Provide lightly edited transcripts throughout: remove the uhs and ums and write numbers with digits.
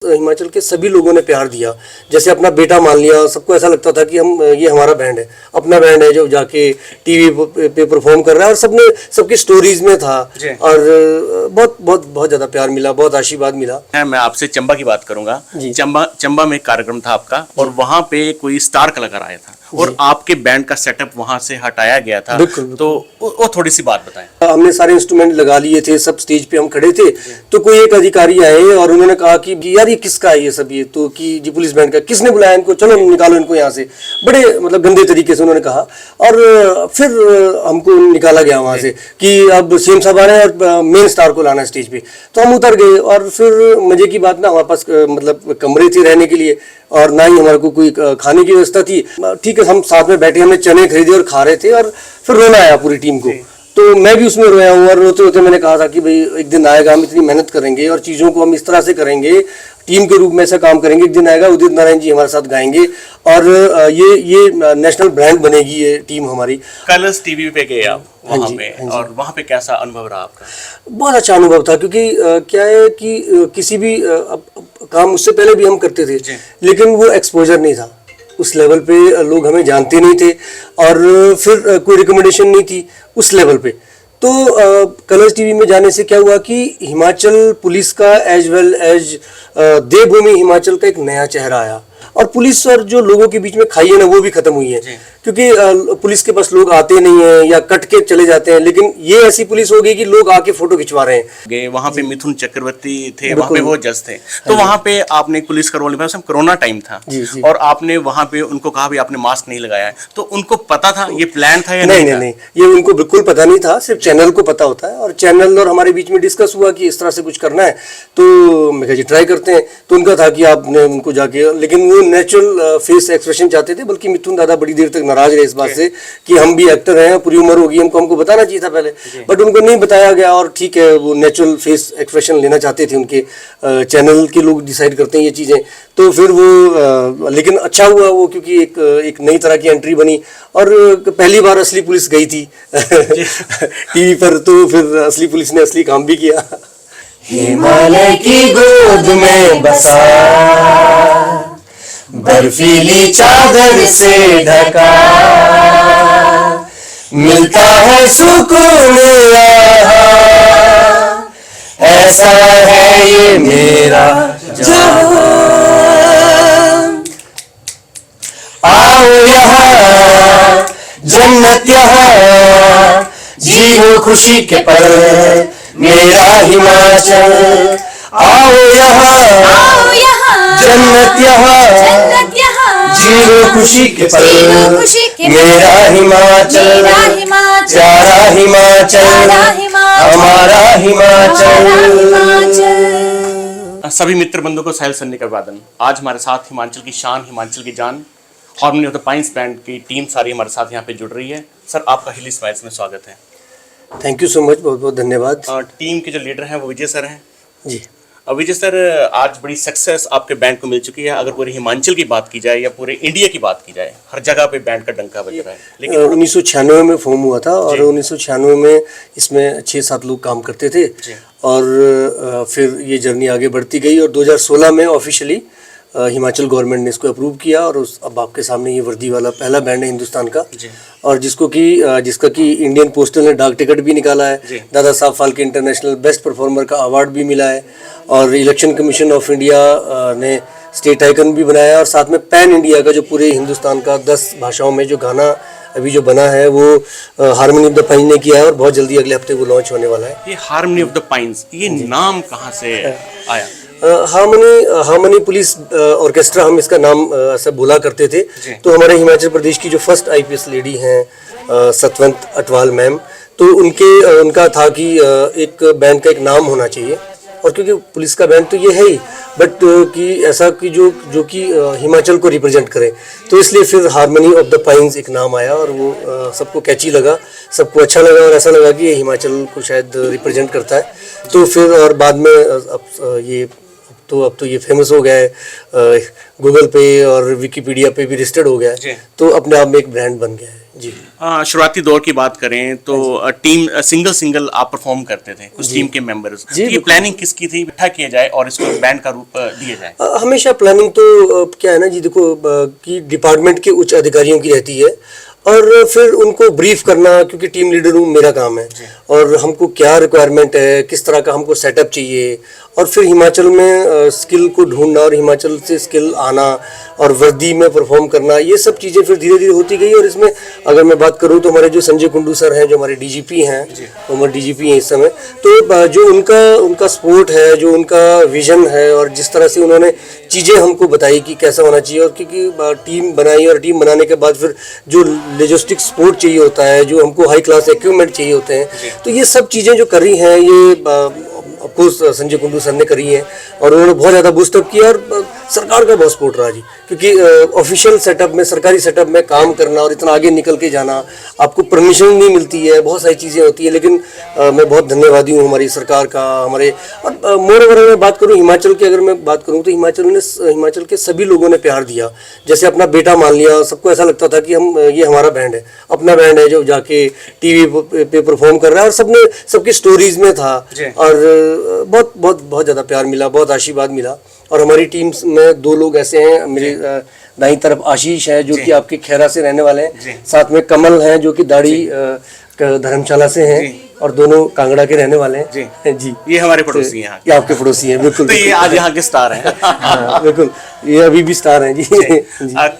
हिमाचल के सभी लोगों ने प्यार दिया, जैसे अपना बेटा मान लिया। सबको ऐसा लगता था कि हम ये हमारा बैंड है, अपना बैंड है जो जाके टीवी पे परफॉर्म कर रहा है, और सबने सबकी स्टोरीज में था। और बहुत बहुत बहुत ज्यादा प्यार मिला, बहुत आशीर्वाद मिला। मैं आपसे चंबा की बात करूंगा। चंबा में एक कार्यक्रम था आपका, और वहां पे कोई स्टार कलाकार आया था और आपके बैंड का सेटअप वहां से हटाया गया था। तो वो थोड़ी सी बात बताएं। हमने सारे इंस्ट्रूमेंट लगा लिए थे, सब स्टेज पे हम खड़े थे, तो कोई एक अधिकारी आए और उन्होंने कहा कि यार ये किसका है ये सब, ये तो कि जी पुलिस बैंड का, किसने बुलाया इनको, चलो निकालो इनको यहाँ से। बड़े मतलब गंदे तरीके से उन्होंने कहा, और फिर हमको निकाला गया वहां से कि अब सीएम साहब आ रहे हैं और मेन स्टार को लाना है स्टेज पे। तो हम उतर गए, और फिर मजे की बात ना, हमारे पास मतलब कमरे थे रहने के लिए, और ना ही हमारे को कोई खाने की व्यवस्था थी। ठीक है, हम साथ में बैठे, हमने चने खरीदे और खा रहे थे, और फिर रोना आया पूरी टीम को। तो मैं भी उसमें रोया हूँ, और रोते रोते मैंने कहा था कि भाई एक दिन आएगा, हम इतनी मेहनत करेंगे और चीज़ों को हम इस तरह से करेंगे, टीम के रूप में ऐसा काम करेंगे, एक दिन आएगा उदित नारायण जी हमारे साथ गाएंगे, और ये नेशनल ब्रांड बनेगी ये टीम हमारी। कलर्स टीवी पे गए आप वहाँ पे, और वहाँ पे कैसा अनुभव रहा आपका? बहुत अच्छा अनुभव था, क्योंकि क्या है कि किसी भी काम उससे पहले भी हम करते थे, लेकिन वो एक्सपोजर नहीं था, उस लेवल पे लोग हमें जानते नहीं थे, और फिर कोई रिकमेंडेशन नहीं थी उस लेवल पे। तो कलर्स टीवी में जाने से क्या हुआ कि हिमाचल पुलिस का एज वेल एज देवभूमि हिमाचल का एक नया चेहरा आया, और पुलिस और जो लोगों के बीच में खाई है ना, वो भी खत्म हुई है। क्योंकि पुलिस के पास लोग आते नहीं है या कट के चले जाते हैं, लेकिन ये ऐसी पुलिस हो गई कि लोग आके फोटो खिंचवा रहे हैं। वहाँ पे मिथुन चक्रवर्ती थे, वहाँ पे वो जज थे, तो वहाँ पे आपने एक पुलिस का रोल निभाया। सब कोरोना टाइम था, और आपने वहाँ पे उनको कहा भी आपने मास्क नहीं लगाया है, तो उनको पता था ये प्लान था या नहीं? नहीं, ये उनको बिल्कुल पता नहीं था, सिर्फ चैनल को पता होता है, और चैनल और हमारे बीच में डिस्कस हुआ कि इस तरह से कुछ करना है, तो मैं कहा जी ट्राई करते हैं। तो उनका था कि आपने उनको जाके, लेकिन वो नेचुरल फेस एक्सप्रेशन चाहते थे, बल्कि मिथुन दादा बड़ी देर तक नाराज रहे इस बात से कि हम भी एक्टर हैं, पूरी उम्र होगी, हमको बताना चाहिए था पहले, बट उनको नहीं बताया गया। और ठीक है, वो नेचुरल फेस एक्सप्रेशन लेना चाहते थे, उनके चैनल के लोग डिसाइड करते हैं ये चीज़ें। तो फिर वो लेकिन अच्छा हुआ वो, क्योंकि एक नई तरह की एंट्री बनी, और पहली बार असली पुलिस गई थी टीवी पर, तो फिर असली पुलिस ने असली काम भी किया। हिमालय की गोद में बसा, बर्फीली चादर से ढका, मिलता है सुकून यहाँ, ऐसा है ये मेरा जहां। आओ यहाँ जन्नत यहाँ, जियो खुशी के पल, मेरा हिमाचल। आओ यहाँ जन्नत यहाँ, जियो खुशी के पल, मेरा हिमाचल, प्यारा हिमाचल, हमारा हिमाचल। सभी मित्र बंधु को साहिल सन्नी का अभिवादन। आज हमारे साथ हिमाचल की शान, हिमाचल की जान, harmony of the pines band की टीम सारी हमारे साथ यहाँ पे जुड़ रही है। सर, आपका हिली स्माइल्स में स्वागत है। थैंक यू सो मच, बहुत बहुत धन्यवाद। टीम के जो लीडर हैं वो विजय सर हैं जी। विजय सर, आज बड़ी सक्सेस आपके बैंड को मिल चुकी है। अगर पूरे हिमाचल की बात की जाए या पूरे इंडिया की बात की जाए, हर जगह पे बैंड का डंका बज रहा है। लेकिन 1996 में फॉर्म हुआ था, और 1996 में इसमें 6-7 लोग काम करते थे, और फिर ये जर्नी आगे बढ़ती गई, और 2016 में ऑफिशियली हिमाचल गवर्नमेंट ने इसको अप्रूव किया, और अब आपके सामने ये वर्दी वाला पहला बैंड है हिंदुस्तान का, और जिसका कि इंडियन पोस्टल ने डाक टिकट भी निकाला है, Dada Saheb Phalke international best performer का अवार्ड भी मिला है, और इलेक्शन कमीशन ऑफ इंडिया ने स्टेट आइकन भी बनाया, और साथ में पैन इंडिया का जो पूरे हिंदुस्तान का 10 भाषाओं में जो गाना अभी जो बना है वो हार्मनी ऑफ द पाइन्स ने किया है, और बहुत जल्दी अगले हफ्ते वो लॉन्च होने वाला है। ये हार्मनी ऑफ द पाइन्स, ये नाम कहाँ से आया? हार्मनी पुलिस ऑर्केस्ट्रा हम इसका नाम ऐसा बोला करते थे। तो हमारे हिमाचल प्रदेश की जो फर्स्ट आईपीएस लेडी हैं सतवंत अटवाल मैम, तो उनका था कि एक बैंड का एक नाम होना चाहिए, और क्योंकि पुलिस का बैंड तो ये है ही, बट कि ऐसा कि जो कि हिमाचल को रिप्रेजेंट करे, तो इसलिए फिर हार्मनी ऑफ द पाइन्स एक नाम आया, और वो सबको कैची लगा, सबको अच्छा लगा, और ऐसा लगा कि ये हिमाचल को शायद रिप्रेजेंट करता है। तो फिर और बाद में अब तो ये फेमस हो गया है, गूगल पे और विकिपीडिया पे भी रजिस्टर्ड हो गया है, तो अपने आप में एक ब्रांड बन गया है। जी। शुरुआती दौर की बात करें तो टीम सिंगल आप परफॉर्म करते थे कुछ टीम के मेंबर्स, ये प्लानिंग किसकी थी इकट्ठा किया जाए और इसको बैंड का रूप दिया जाए? हमेशा प्लानिंग तो क्या है ना जी, देखो कि डिपार्टमेंट के उच्च अधिकारियों की रहती है और फिर उनको ब्रीफ करना, क्योंकि टीम लीडर हूँ, मेरा काम है, और हमको क्या रिक्वायरमेंट है, किस तरह का हमको सेटअप चाहिए, और फिर हिमाचल में स्किल को ढूंढना और हिमाचल से स्किल आना और वर्दी में परफॉर्म करना, ये सब चीज़ें फिर धीरे धीरे होती गई। और इसमें अगर मैं बात करूँ तो हमारे जो संजय कुंडू सर हैं, जो हमारे डीजीपी हैं, हमारे डीजीपी हैं इस समय, तो जो उनका सपोर्ट है, जो उनका विजन है और जिस तरह से उन्होंने चीज़ें हमको बताई कि कैसा होना चाहिए, और क्योंकि टीम बनाई और टीम बनाने के बाद फिर जो लॉजिस्टिक सपोर्ट चाहिए होता है, जो हमको हाई क्लास इक्विपमेंट चाहिए होते हैं, तो ये सब चीज़ें जो कर रही हैं ये ऑफकोर्स संजय कुंडू सर ने करी है और उन्होंने बहुत ज़्यादा बूस्टअप किया और सरकार का बहुत सपोर्ट रहा जी, क्योंकि ऑफिशियल सेटअप में, सरकारी सेटअप में काम करना और इतना आगे निकल के जाना, आपको परमिशन नहीं मिलती है, बहुत सारी चीज़ें होती है, लेकिन मैं बहुत धन्यवादी हूँ हमारी सरकार का, हमारे। और मोर ओवर मैं बात करूँ हिमाचल की, अगर मैं बात करूँ तो हिमाचल के सभी लोगों ने प्यार दिया, जैसे अपना बेटा मान लिया। सबको ऐसा लगता था कि ये हमारा बैंड है, अपना बैंड है जो जाके टीवी पे परफॉर्म कर रहा है, और सबकी स्टोरीज में था और बहुत बहुत बहुत ज़्यादा प्यार मिला, बहुत आशीर्वाद मिला। और हमारी टीम में 2 लोग ऐसे हैं, मेरे दाईं तरफ आशीष है जो कि आपके खैरा से रहने वाले हैं, साथ में कमल हैं जो कि दाढ़ी धर्मशाला से हैं और दोनों कांगड़ा के रहने वाले हैं जी। ये हमारे पड़ोसी हैं, ये आपके पड़ोसी हैं, बिल्कुल। तो ये आज यहाँ के स्टार हैं। हाँ, बिल्कुल, ये अभी भी स्टार हैं जी।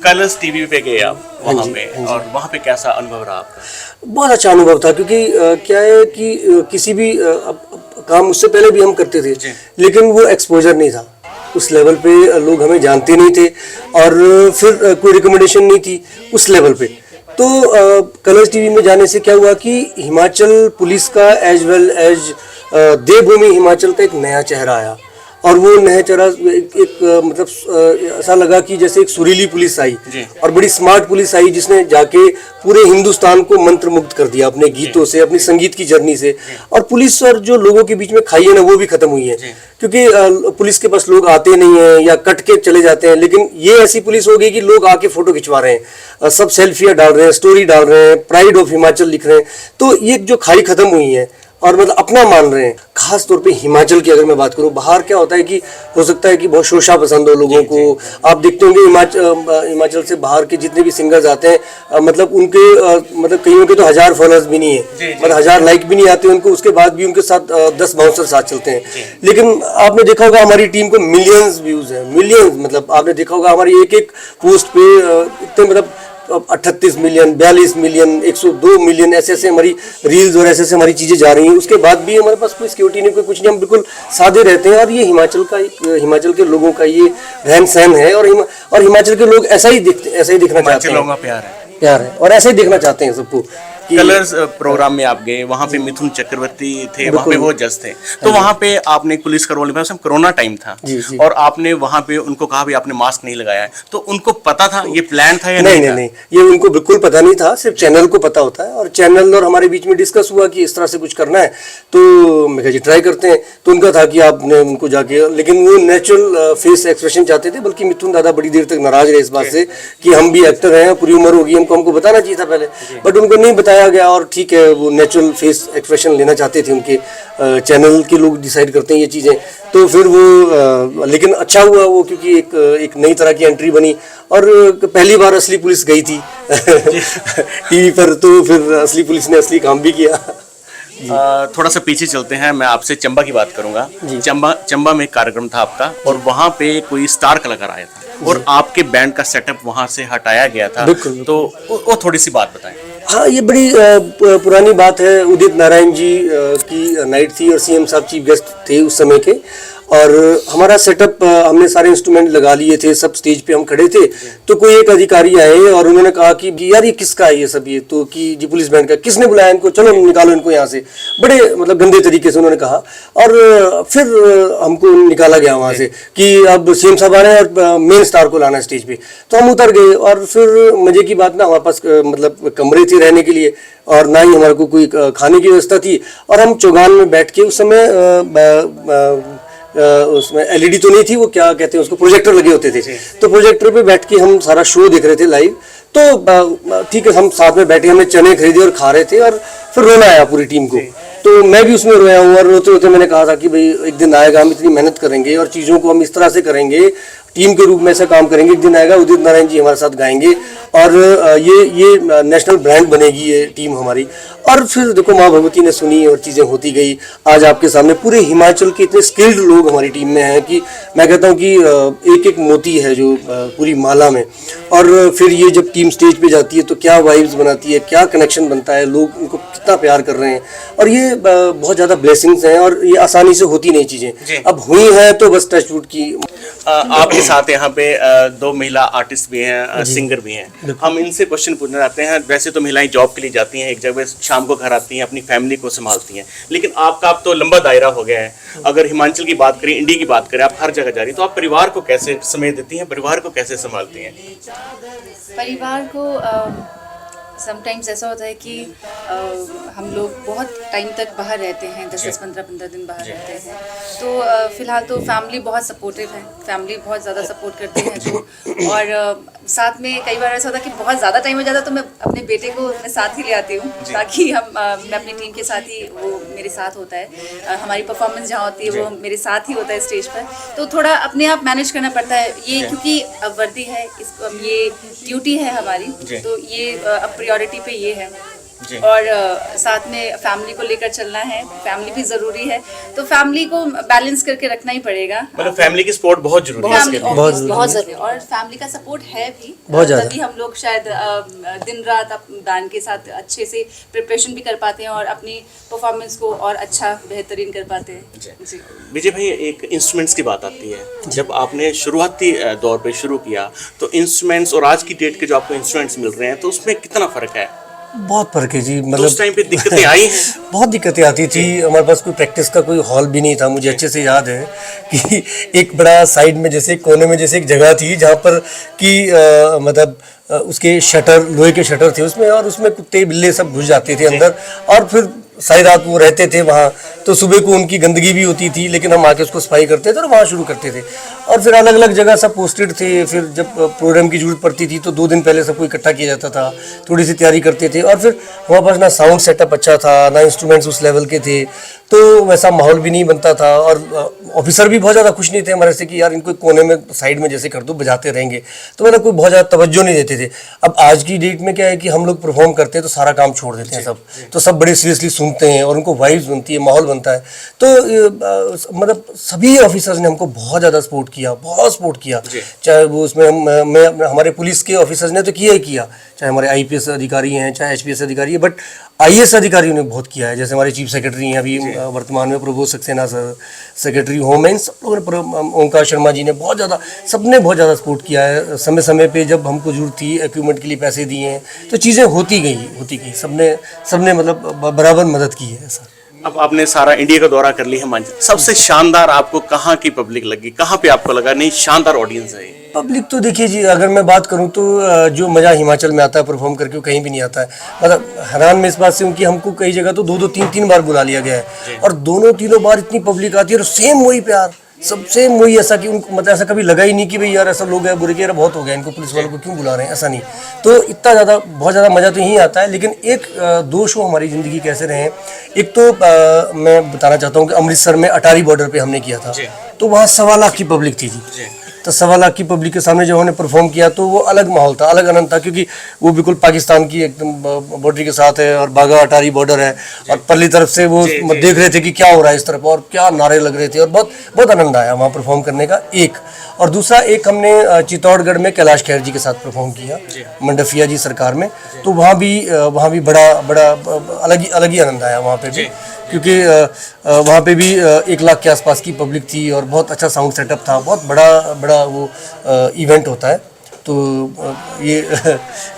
कलर्स टीवी पे गए आप वहाँ पे, और वहाँ पे कैसा अनुभव रहा आपका? बहुत अच्छा अनुभव था, क्योंकि क्या है कि किसी भी काम उससे पहले भी हम करते थे, लेकिन वो एक्सपोजर नहीं था, उस लेवल पे लोग हमें जानते नहीं थे और फिर कोई रिकमेंडेशन नहीं थी उस लेवल पे। तो कलर्स टीवी में जाने से क्या हुआ कि हिमाचल पुलिस का एज वेल एज देवभूमि हिमाचल का एक नया चेहरा आया, और वो नया चेहरा मतलब ऐसा लगा कि जैसे एक सुरीली पुलिस आई और बड़ी स्मार्ट पुलिस आई, जिसने जाके पूरे हिंदुस्तान को मंत्रमुग्ध कर दिया अपने गीतों से, अपनी संगीत की जर्नी से। और पुलिस और जो लोगों के बीच में खाई है ना, वो भी खत्म हुई है, क्योंकि पुलिस के पास लोग आते नहीं है या कट के चले जाते हैं, लेकिन ये ऐसी पुलिस हो गई कि लोग आके फोटो खिंचवा रहे हैं, सब सेल्फियाँ डाल रहे हैं, स्टोरी डाल रहे हैं, प्राइड ऑफ हिमाचल लिख रहे हैं। तो ये जो खाई खत्म हुई है और मतलब अपना मान रहे हैं, खास तौर पे हिमाचल की अगर मैं बात करूं, बाहर क्या होता है कि हो सकता है कि बहुत शोशा पसंद हो लोगों को। आप देखते होंगे हिमाचल से बाहर के जितने भी सिंगर्स आते हैं, मतलब उनके मतलब कईयों के तो 1000 फॉलोअर्स भी नहीं है, मतलब 1000 लाइक भी नहीं आते उनको, उसके बाद भी उनके साथ 10 बाउंसर साथ चलते हैं। लेकिन आपने देखा होगा हमारी टीम को मिलियंस व्यूज है, मिलियंस, मतलब आपने देखा होगा हमारी एक पोस्ट पे इतने मतलब 38 मिलियन, 42 मिलियन, 102 मिलियन, ऐसे हमारी रील्स और ऐसे हमारी चीज़ें जा रही हैं। उसके बाद भी हमारे पास कोई सिक्योरिटी नहीं, कोई कुछ नहीं, हम बिल्कुल सादे रहते हैं। और ये हिमाचल के लोगों का ये रहन सहन है, और हिमाचल के लोग ऐसा ही दिखना चाहते हैं, लोगों का प्यार है और ऐसे ही देखना चाहते हैं सबको। कलर्स प्रोग्राम में आप गए, वहाँ पे मिथुन चक्रवर्ती थे, वहाँ पे वो जज थे, तो वहाँ पे आपने एक पुलिस का रोल निभाया, कोरोना टाइम था, और आपने वहाँ पे उनको कहा भी आपने मास्क नहीं लगाया है, तो उनको पता था ये प्लान था या नहीं? ये उनको बिल्कुल पता नहीं था, सिर्फ चैनल को पता होता है, और चैनल और हमारे बीच में डिस्कस हुआ कि इस तरह से कुछ करना है, तो मैं कहा जी ट्राई करते हैं। तो उनका था कि आपने उनको जाके, लेकिन वो नेचुरल फेस एक्सप्रेशन चाहते थे, बल्कि मिथुन दादा बड़ी देर तक नाराज रहे इस बात से कि हम भी एक्टर हैं, पूरी उम्र होगी, हमको बताना चाहिए था पहले, बट उनको नहीं बताया गया। और ठीक है, वो नेचुरल फेस एक्सप्रेशन लेना चाहते थे, उनके चैनल के लोग डिसाइड करते हैं ये चीज़ें। तो फिर वो लेकिन अच्छा हुआ वो, क्योंकि एक नई तरह की एंट्री बनी, और पहली बार असली पुलिस गई थी टीवी पर, तो फिर असली पुलिस ने असली काम भी किया। थोड़ा सा पीछे चलते हैं, मैं आपसे चंबा की बात करूंगा। चंबा में एक कार्यक्रम था आपका, और वहाँ पे कोई स्टार कलाकार आया था और आपके बैंड का सेटअप वहाँ से हटाया गया था, तो वो थोड़ी सी बात बताएं। हाँ, ये बड़ी पुरानी बात है। उदित नारायण जी की नाइट थी और सीएम साहब चीफ गेस्ट थे उस समय के, और हमारा सेटअप हमने सारे इंस्ट्रूमेंट लगा लिए थे, सब स्टेज पे हम खड़े थे। तो कोई एक अधिकारी आए और उन्होंने कहा कि यार ये किसका है ये सब, ये तो कि जी पुलिस बैंड का, किसने बुलाया इनको, चलो निकालो इनको यहाँ से। बड़े मतलब गंदे तरीके से उन्होंने कहा, और फिर हमको निकाला गया वहाँ से कि अब सीएम साहब आ रहे हैं और मेन स्टार को लाना है स्टेज पे। तो हम उतर गए, और फिर मजे की बात ना, हमारे पास मतलब कमरे थे रहने के लिए, और ना ही हमारे को कोई खाने की व्यवस्था थी, और हम चौगान में बैठ के, उस समय उसमें एलईडी तो नहीं थी, वो क्या कहते हैं उसको, प्रोजेक्टर लगे होते थे। तो प्रोजेक्टर पे बैठ के हम सारा शो देख रहे थे लाइव। तो ठीक है, हम साथ में बैठे, हमने चने खरीदे और खा रहे थे, और फिर रोना आया पूरी टीम को। तो मैं भी उसमें रोया हूँ, और रोते रोते मैंने कहा था कि भाई एक दिन आएगा, हम इतनी मेहनत करेंगे और चीज़ों को हम इस तरह से करेंगे, टीम के रूप में ऐसा काम करेंगे, एक दिन आएगा उदित नारायण जी हमारे साथ गाएंगे, और ये नेशनल ब्रांड बनेगी ये टीम हमारी। और फिर देखो, माँ भगवती ने सुनी और चीज़ें होती गई। आज आपके सामने पूरे हिमाचल के इतने स्किल्ड लोग हमारी टीम में हैं कि मैं कहता हूँ कि एक एक मोती है जो पूरी माला में। और फिर ये जब टीम स्टेज पे जाती है तो क्या वाइब्स बनाती है, क्या कनेक्शन बनता है, लोग उनको कितना प्यार कर रहे हैं, और ये बहुत ज़्यादा ब्लेसिंग्स हैं, और ये आसानी से होती नहीं चीज़ें, अब हुई हैं तो बस टचवुड की। आपके साथ यहाँ पे दो महिला आर्टिस्ट भी हैं, सिंगर भी हैं। हम इनसे क्वेश्चन पूछना चाहते हैं। वैसे तो महिलाएं जॉब के लिए जाती हैं, एक जगह शाम को घर आती हैं, अपनी फैमिली को संभालती हैं, लेकिन आपका अब तो लंबा दायरा हो गया है। अगर हिमाचल की बात करें, इंडिया की बात करें, आप हर जगह जा रही हैं, तो आप परिवार को कैसे समय देती हैं, परिवार को कैसे संभालती हैं? परिवार को समटाइम्स ऐसा होता है कि हम लोग बहुत टाइम तक बाहर रहते हैं, 10-10, 15-15 दिन बाहर रहते हैं, तो फिलहाल तो फैमिली बहुत सपोर्टिव है, फैमिली बहुत ज़्यादा सपोर्ट करते हैं। तो और साथ में कई बार ऐसा होता है कि बहुत ज़्यादा टाइम हो जाता है, तो मैं अपने बेटे को अपने साथ ही ले आती हूँ, ताकि मैं अपनी टीम के साथ ही, वो मेरे साथ होता है, हमारी परफॉर्मेंस जहाँ होती है वो मेरे साथ ही होता है स्टेज पर। तो थोड़ा अपने आप मैनेज करना पड़ता है ये, क्योंकि अब वर्दी है, इसको ये ड्यूटी है हमारी, तो ये अब प्रायोरिटी पे ये है। और साथ में फैमिली को लेकर चलना है, फैमिली भी जरूरी है, तो फैमिली को बैलेंस करके रखना ही पड़ेगा। मतलब फैमिली की सपोर्ट बहुत जरूरी है इसके लिए। बहुत जरूरी, और फैमिली का सपोर्ट है भी बहुत ज़्यादा। तभी हम लोग शायद दिन रात बैंड के साथ अच्छे से प्रिपरेशन भी कर पाते हैं और अपनी परफॉर्मेंस को और अच्छा बेहतरीन कर पाते हैं। जी विजय भाई, एक इंस्ट्रूमेंट्स की बात आती है। जब आपने शुरुआती दौर पे शुरू किया, तो इंस्ट्रूमेंट्स और आज की डेट के जो आपको इंस्ट्रूमेंट्स मिल रहे हैं, तो उसमें कितना फर्क है? बहुत फर्क है जी, तो मतलब उस टाइम पे दिक्कतें आई हैं? बहुत दिक्कतें आती थी। हमारे पास कोई प्रैक्टिस का कोई हॉल भी नहीं था। मुझे अच्छे से याद है कि एक बड़ा साइड में, जैसे एक कोने में जैसे एक जगह थी जहाँ पर कि मतलब उसके शटर, लोहे के शटर थे उसमें, और उसमें कुत्ते बिल्ले सब घुस जाते थे अंदर, और फिर सारी रात वो रहते थे वहाँ। तो सुबह को उनकी गंदगी भी होती थी, लेकिन हम आके उसको सफाई करते थे और वहाँ शुरू करते थे। और फिर अलग अलग जगह सब पोस्टेड थे। फिर जब प्रोग्राम की जरूरत पड़ती थी तो 2 दिन पहले सबको इकट्ठा किया जाता था, थोड़ी सी तैयारी करते थे। और फिर हमारे पास ना साउंड सेटअप अच्छा था, ना इंस्ट्रूमेंट्स उस लेवल के थे, तो वैसा माहौल भी नहीं बनता था। और ऑफिसर भी बहुत ज़्यादा खुश नहीं थे हमारे से कि यार इनको कोने में साइड में जैसे कर दो, बजाते रहेंगे, तो मतलब कोई बहुत ज़्यादा तवज्जो नहीं देते थे। अब आज की डेट में क्या है कि हम लोग परफॉर्म करते हैं तो सारा काम छोड़ देते हैं सब, तो सब बड़े सीरियसली सुनते हैं और उनको वाइब्स बनती है, माहौल बनता है। तो मतलब सभी ऑफिसर्स ने हमको बहुत ज़्यादा सपोर्ट किया, बहुत सपोर्ट किया। चाहे वो उसमें हमारे पुलिस के ऑफिसर्स ने तो किया ही किया, चाहे हमारे IPS अधिकारी हैं, चाहे HPS अधिकारी है, बट IAS अधिकारियों ने बहुत किया है। जैसे हमारे चीफ सेक्रेटरी हैं अभी वर्तमान में, Prabodh Saxena sir, secretary home है, इन सब लोगों ने, ओंकार शर्मा जी ने बहुत ज़्यादा, सबने बहुत ज़्यादा सपोर्ट किया है। समय समय पे जब हमको जरूरत थी, इक्विपमेंट के लिए पैसे दिए हैं, तो चीज़ें होती गई। सबने मतलब बराबर मदद की है सर। अब आपने सारा इंडिया का दौरा कर लिया है, सबसे शानदार आपको कहाँ की पब्लिक लगी? कहाँ पे आपको लगा नहीं शानदार ऑडियंस है? पब्लिक तो देखिए जी, अगर मैं बात करूं तो जो मज़ा हिमाचल में आता है परफॉर्म करके, वो कहीं भी नहीं आता है। मतलब हैरान मैं इस बात से हूँ कि हमको कई जगह तो 2-2, 3-3 बार बुला लिया गया है, और दोनों तीनों बार इतनी पब्लिक आती है और सेम वही प्यार, सबसे वही, ऐसा कि उनको मतलब ऐसा कभी लगा ही नहीं कि भाई यार ऐसा लोग हैं बुरे के, यार बहुत हो गया इनको, पुलिस वालों को क्यों बुला रहे हैं, ऐसा नहीं। तो इतना ज़्यादा, बहुत ज़्यादा मज़ा तो यहीं आता है। लेकिन एक 2 शो हमारी ज़िंदगी कैसे रहे, एक तो मैं बताना चाहता हूँ कि अमृतसर में अटारी बॉर्डर पर हमने किया था, तो वहाँ 1.25 लाख की पब्लिक थी जी। तो 1.25 लाख की पब्लिक के सामने जब हमने परफॉर्म किया तो वो अलग माहौल था, अलग आनंद था, क्योंकि वो बिल्कुल पाकिस्तान की एकदम बॉर्डर के साथ है, और बागा अटारी बॉर्डर है, और परली तरफ से वो देख रहे थे कि क्या हो रहा है इस तरफ, और क्या नारे लग रहे थे, और बहुत बहुत आनंद आया वहाँ परफॉर्म करने का। एक और दूसरा, एक हमने चित्तौड़गढ़ में कैलाश खेर जी के साथ परफॉर्म किया, मंडफिया जी सरकार में, तो वहाँ भी बड़ा अलग ही आनंद आया वहाँ पे भी, क्योंकि वहाँ पे भी 1 लाख के आसपास की पब्लिक थी, और बहुत अच्छा साउंड सेटअप था, बहुत बड़ा वो इवेंट होता है। तो ये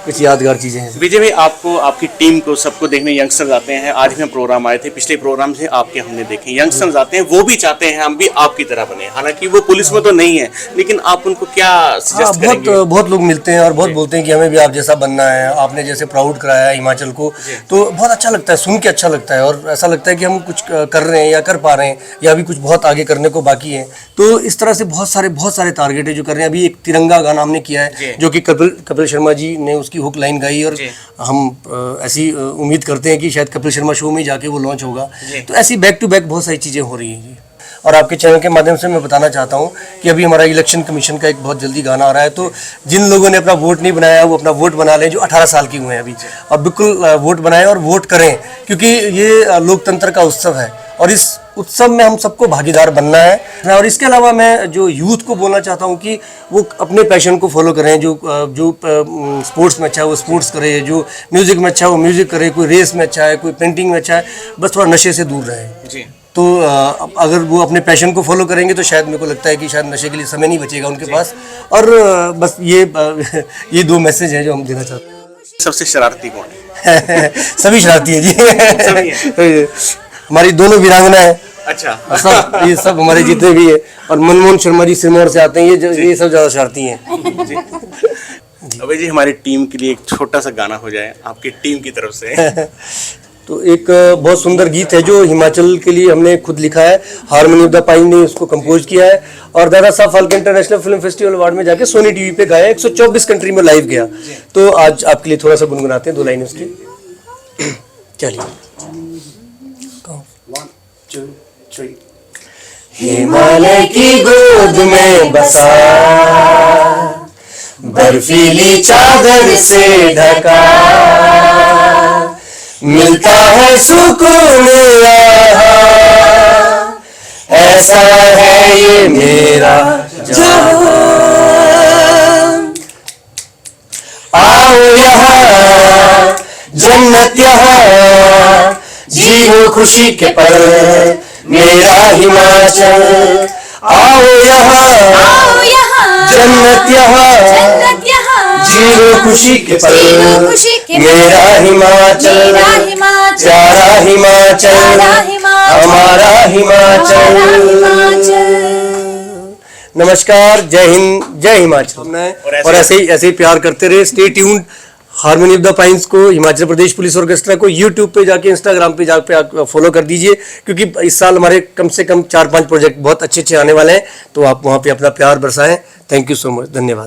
कुछ यादगार चीज़ें हैं। विजय भाई, आपको, आपकी टीम को, सबको देखने यंगस्टर्स आते हैं। आज भी हम प्रोग्राम आए थे, पिछले प्रोग्राम से आपके हमने देखे, यंगस्टर्स आते हैं, वो भी चाहते हैं हम भी आपकी तरह बने। हालांकि वो पुलिस में तो नहीं है, लेकिन आप उनको क्या सजेस्ट करेंगे? बहुत लोग मिलते हैं और बहुत बोलते हैं कि हमें भी आप जैसा बनना है, आपने जैसे प्राउड कराया है हिमाचल को, तो बहुत अच्छा लगता है, सुन के अच्छा लगता है, और ऐसा लगता है कि हम कुछ कर रहे हैं या कर पा रहे हैं, या अभी कुछ बहुत आगे करने को बाकी है। तो इस तरह से बहुत सारे टारगेट है जो कर रहे हैं। अभी एक तिरंगा गाना हमने किया है, है, जो कि कपिल शर्मा जी ने उसकी हुक लाइन गाई, और हम ऐसी उम्मीद करते हैं कि शायद कपिल शर्मा शो में जाके वो लॉन्च होगा। तो ऐसी बैक टू बैक बहुत सारी चीज़ें हो रही हैं जी। और आपके चैनल के माध्यम से मैं बताना चाहता हूं कि अभी हमारा इलेक्शन कमीशन का एक बहुत जल्दी गाना आ रहा है, तो जिन लोगों ने अपना वोट नहीं बनाया वो अपना वोट बना लें, जो 18 साल की हुए हैं अभी, और बिल्कुल वोट बनाएं और वोट करें, क्योंकि ये लोकतंत्र का उत्सव है और इस उत्सव में हम सबको भागीदार बनना है। और इसके अलावा मैं जो यूथ को बोलना चाहता हूँ कि वो अपने पैशन को फॉलो करें, जो स्पोर्ट्स में अच्छा है वो स्पोर्ट्स करे, जो म्यूज़िक में अच्छा है वो म्यूज़िक करे, कोई रेस में अच्छा है, कोई पेंटिंग में अच्छा है, बस थोड़ा नशे से दूर रहे जी। तो अगर वो अपने पैशन को फॉलो करेंगे तो शायद मेरे को लगता है कि शायद नशे के लिए समय नहीं बचेगा उनके पास। और बस ये 2 मैसेज हैं जो हम देना चाहते हैं। सबसे शरारती कौन है? सभी शरारती है जी। हमारी दोनों वीरांगना है। अच्छा। सब ये सब हमारे जितने भी है, और मनमोहन शर्मा जी सिरमौर से आते हैं, ये सब ज़्यादा शरारती हैं जी। अबे जी, हमारी टीम के लिए एक छोटा सा गाना हो जाए आपकी टीम की तरफ से। तो एक बहुत सुंदर गीत है जो हिमाचल के लिए हमने खुद लिखा है, हारमोनी ऑफ द पाइन ने उसको कंपोज किया है, और Dada Saheb Phalke international film festival award में जाके सोनी टीवी पे गाया, 124 कंट्री में लाइव गया। तो आज आपके लिए थोड़ा सा गुनगुनाते हैं 2 लाइन उसकी। चलिए। 1 2 3। हिमालय की गोद में बसा, बर्फीली चादर से ढका, मिलता है सुकून यहाँ, ऐसा है ये मेरा जहां। आओ यहाँ जन्नत यहाँ, जीओ खुशी के पल मेरा हिमाचल। आओ यहाँ जन्नत यहाँ, जीरो खुशी के पल मेरा हिमाचल, प्यारा हिमाचल, हमारा हिमाचल। नमस्कार, जय हिंद, जय हिमाचल। और ऐसे ही प्यार करते रहे। Stay tuned. Harmony of the pines को, हिमाचल प्रदेश पुलिस ऑर्केस्ट्रा को यूट्यूब पे जाके, इंस्टाग्राम पे जाके आप फॉलो कर दीजिए, क्योंकि इस साल हमारे कम से कम 4-5 प्रोजेक्ट बहुत अच्छे आने वाले हैं, तो आप वहाँ पे अपना प्यार बरसाएं। थैंक यू सो मच, धन्यवाद।